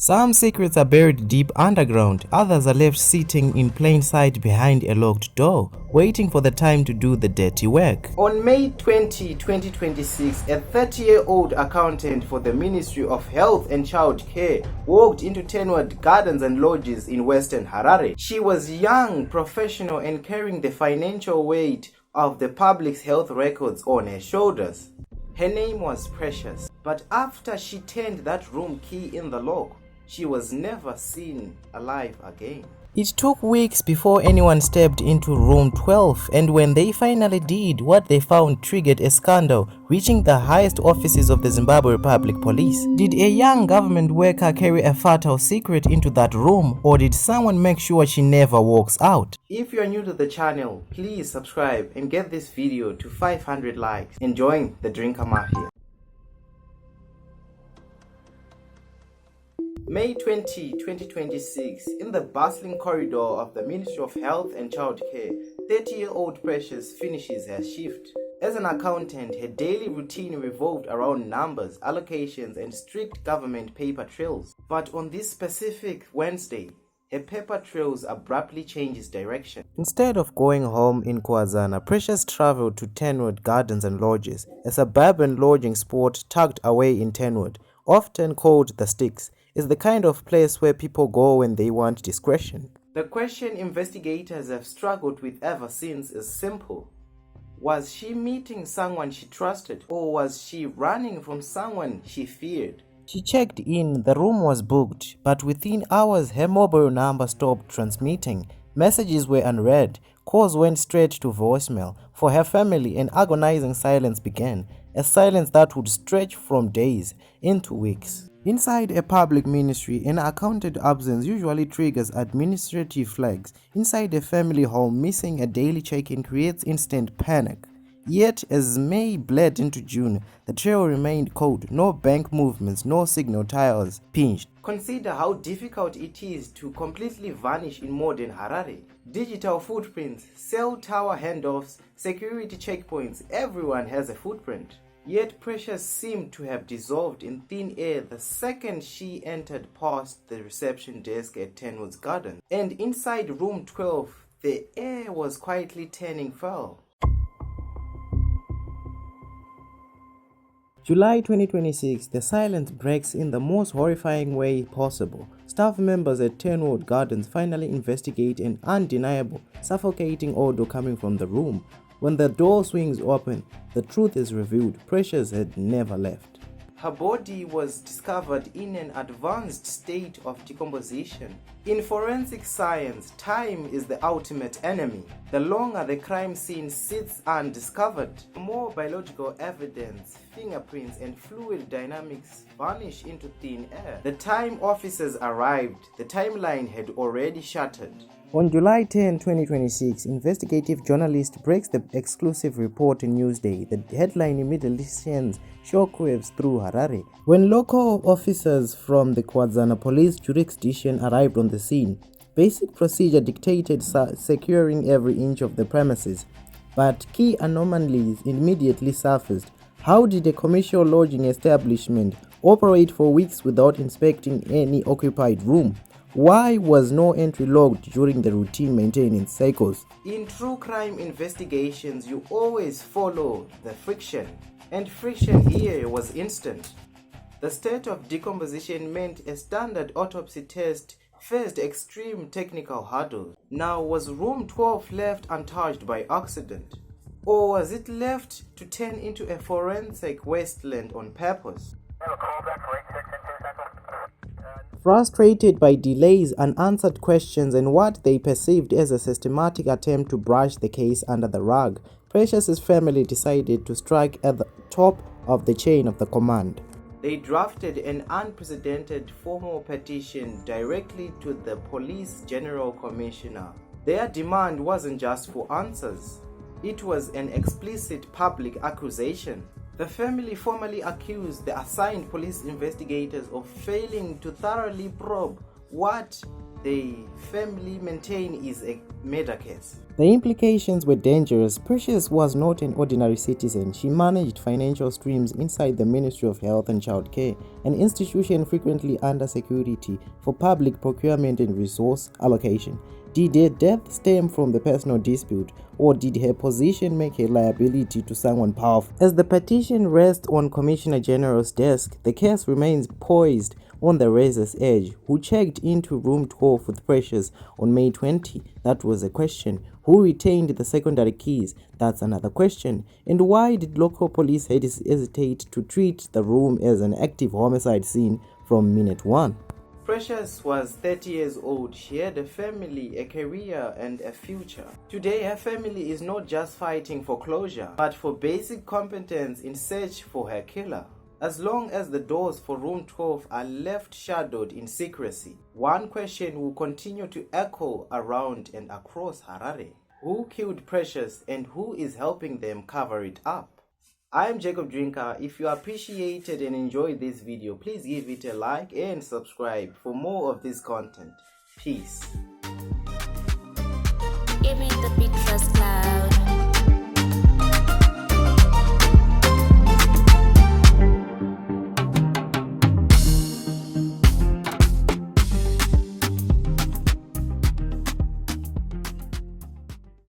Some secrets are buried deep underground, others are left sitting in plain sight behind a locked door, waiting for the time to do the dirty work. On May 20, 2026, a 30-year-old accountant for the Ministry of Health and Child Care walked into Tenwood Gardens and Lodges in Western Harare. She was young, professional, and carrying the financial weight of the public's health records on her shoulders. Her name was Precious, but after she turned that room key in the lock, she was never seen alive again. It took weeks before anyone stepped into room 12, and when they finally did, what they found triggered a scandal reaching the highest offices of the Zimbabwe Republic Police. Did a young government worker carry a fatal secret into that room, or did someone make sure she never walks out? If you are new to the channel, please subscribe and get this video to 500 likes and join the Drinker Mafia. May 20, 2026, in the bustling corridor of the Ministry of Health and Child Care, 30-year-old Precious finishes her shift. As an accountant, her daily routine revolved around numbers, allocations, and strict government paper trails. But on this specific Wednesday, her paper trails abruptly changes direction. Instead of going home in Kwazana, Precious traveled to Tenwood Gardens and Lodges, a suburban lodging spot tucked away in Tenwood, often called the Sticks. Is the kind of place where people go when they want discretion. The question investigators have struggled with ever since is simple. Was she meeting someone she trusted, or was she running from someone she feared? She checked in, the room was booked, but within hours her mobile number stopped transmitting. Messages were unread, calls went straight to voicemail. For her family, an agonizing silence began, a silence that would stretch from days into weeks. Inside a public ministry, an accounted absence usually triggers administrative flags. Inside a family home, missing a daily check-in creates instant panic. Yet, as May bled into June, the trail remained cold. No bank movements, no signal tires pinched. Consider how difficult it is to completely vanish in modern Harare. Digital footprints, cell tower handoffs, security checkpoints, everyone has a footprint. Yet Precious seemed to have dissolved in thin air the second she entered past the reception desk at Tenwood's Garden. And inside room 12, the air was quietly turning foul. July 2026, the silence breaks in the most horrifying way possible. Staff members at Tenwood Gardens finally investigate an undeniable, suffocating odor coming from the room. When the door swings open, the truth is revealed. Precious had never left. Her body was discovered in an advanced state of decomposition. In forensic science, time is the ultimate enemy. The longer the crime scene sits undiscovered, the more biological evidence, fingerprints, and fluid dynamics vanish into thin air. The time officers arrived, the timeline had already shattered. On July 10, 2026, investigative journalist breaks the exclusive report in Newsday. The headline immediately sends shockwaves through Harare. When local officers from the Kwazana police jurisdiction arrived on the scene, basic procedure dictated securing every inch of the premises. But key anomalies immediately surfaced. How did a commercial lodging establishment operate for weeks without inspecting any occupied room? Why was no entry logged during the routine maintenance cycles? In true crime investigations, you always follow the friction, and friction here was instant. The state of decomposition meant a standard autopsy test faced extreme technical hurdles. Now, was room 12 left untouched by accident? Or was it left to turn into a forensic wasteland on purpose? Frustrated by delays, unanswered questions, and what they perceived as a systematic attempt to brush the case under the rug, Precious's family decided to strike at the top of the chain of the command. They drafted an unprecedented formal petition directly to the Police General Commissioner. Their demand wasn't just for answers, it was an explicit public accusation. The family formally accused the assigned police investigators of failing to thoroughly probe what the family maintain is a murder case. The implications were dangerous. Precious was not an ordinary citizen. She managed financial streams inside the Ministry of Health and Child Care, an institution frequently under security for public procurement and resource allocation. Did her death stem from the personal dispute, or did her position make her liability to someone powerful? As the petition rests on Commissioner General's desk, the case remains poised on the razor's edge. Who checked into room 12 with Precious on May 20? That was a question. Who retained the secondary keys? That's another question. And why did local police hesitate to treat the room as an active homicide scene from minute one? Precious was 30 years old. She had a family, a career, and a future. Today, her family is not just fighting for closure, but for basic competence in search for her killer. As long as the doors for room 12 are left shadowed in secrecy, one question will continue to echo around and across Harare. Who killed Precious and who is helping them cover it up? I am Jacob Drinker. If you appreciated and enjoyed this video, please give it a like and subscribe for more of this content. Peace. Give me the beat,